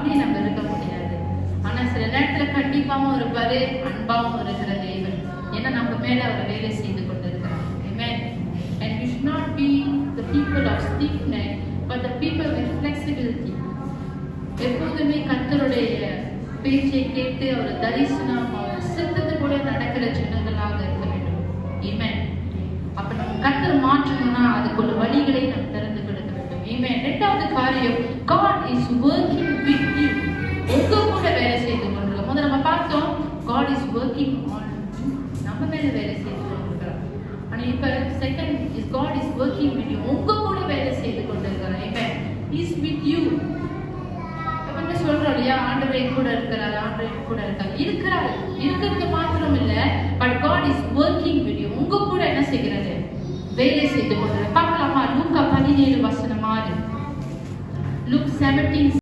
அப்படி நம்ம இருக்க முடியாது. ஆனா சில நேரத்துல கண்டிப்பாவும் இருப்பாரு, அன்பாவும் இருக்கிற தேவன். ஏன்னா நம்ம மேல அவர் வேலை செய்து கொண்டிருக்கிறார். Amen. And we should not be the people of stiff neck, but the people with flexibility. எப்போதுமே கர்த்தருடைய பேச்சை கேட்டு அவர் தரிசனம் அவர் சித்தத்து கூட நடக்கிற ஜனங்களாக இருக்க வேண்டும். Amen. அப்ப நம்ம கர்த்தர் மாற்றணும்னா அதுக்குள்ள வழிகளை நாம் திறந்து கொடுக்க வேண்டும். Amen. இரண்டாவது காரியம், God is working with you. உங்க கூட வேலை செய்து கொண்டிருக்க. முதல்ல நம்ம பார்த்தோம் God is working on நம்ம மேல வேலை செய்து கொண்டிருக்கிறார். ஆனா இப்ப second is God is working with you. உங்க கூட வேலை செய்து கொண்டிருக்கிறார். Amen. He is with you. அப்ப சொல்றோம் இல்லையா, ஆண்டவர் கூட இருக்கிறார், ஆண்டவர் கூட இருக்கார். இருக்கிறது மாத்திரம் இல்ல, but God is working with you. உங்க கூட என்ன செய்கிறாரு? வேலை செய்து கொண்டிருக்கிறார். பார்க்கலாமா? லூக்கா 17 வசனம் 6. Luke 17